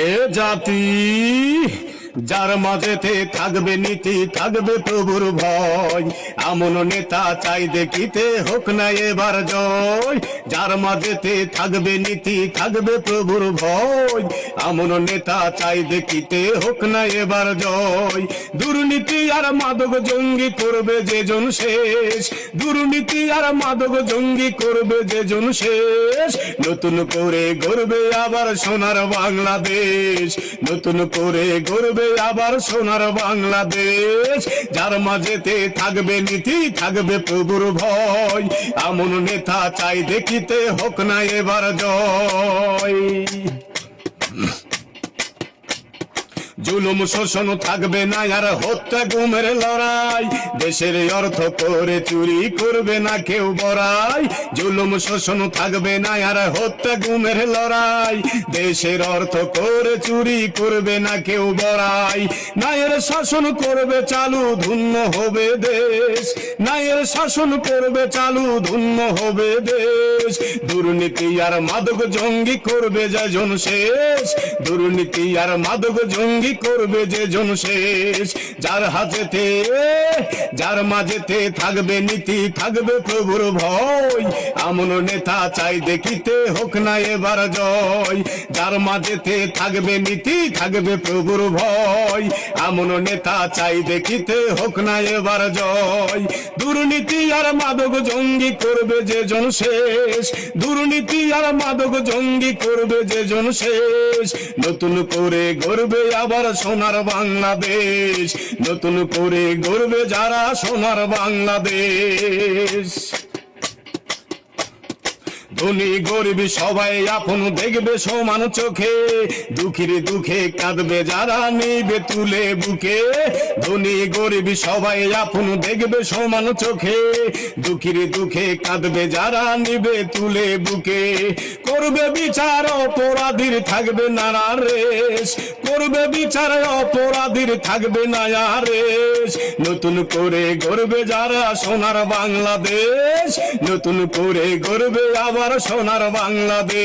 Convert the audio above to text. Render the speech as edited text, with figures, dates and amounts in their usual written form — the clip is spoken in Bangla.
এ জাতি যার মাঝেতে থাকবে নীতি, থাকবে প্রভুর ভয়, এমন নেতা চাই দেখিতে হোক না এবার জয়। যার মাঝেতে থাকবে নীতি, থাকবে প্রভুর ভয়, এমন নেতা চাই দেখিতে হোক না এবার জয়। দুর্নীতি আর মাদক জঙ্গি করবে যেজন শেষ, দুর্নীতি আর মাদক জঙ্গি করবে যেজন শেষ। নতুন করে গড়বে আবার সোনার বাংলাদেশ, নতুন করে গড়বে আবার সোনার বাংলাদেশ। যার মাঝেতে থাকবে নীতি, থাকবে প্রভুর ভয়, এমন নেতা চাই দেখিতে হোক না এবার জয়। জুলুম শোষণ থাকবে না আর হত্যা গুমের লড়াই, দেশের অর্থ করে চুরি করবে না কেউ বড়াই। জুলুম শোষণ থাকবে না আর হত্যা গুমের লড়াই, দেশের অর্থ করে চুরি করবে না কেউ বড়াই। ন্যায়ের শাসন করবে চালু, ধন্য হবে দেশ, ন্যায়ের শাসন করবে চালু, ধন্য হবে দেশ। দুর্নীতি আর মাদক জঙ্গি করবে যেজন শেষ, দুর্নীতি আর মাদক জঙ্গি করবে যেজন শেষ। যার হাতেতে, যার মাঝেতে থাকবে নীতি, থাকবে প্রভুর ভয়, এমন নেতা চাই দেখিতে হোক না এবার জয়। যার মাঝেতে থাকবে নীতি, থাকবে প্রভুর ভয়, এমন নেতা চাই দেখিতে হোক না এবার জয়। দুর্নীতি আর মাদক জঙ্গি করবে যেজন শেষ, দুর্নীতি আর মাদক জঙ্গি করবে যেজন শেষ। নতুন করে গড়বে আবার সোনার বাংলাদেশ, নতুন করে গড়বে যারা সোনার বাংলাদেশ। ধনী গরিব সবাই আপন দেখবে সমান চোখে, দুঃখীর দুঃখে কাঁদবে যারা নিবে তুলে বুকে। ধনী গরিব সবাই আপন দেখবে সমান চোখে, দুঃখীর দুঃখে কাঁদবে যারা নিবে তুলে বুকে। করবে বিচার অপরাধীর থাকবে না রেশ, করবে বিচার অপরাধীর থাকবে না রেশ। নতুন করে গড়বে যারা সোনার বাংলাদেশ, নতুন করে গড়বে আবার সোনার বাংলাদেশ।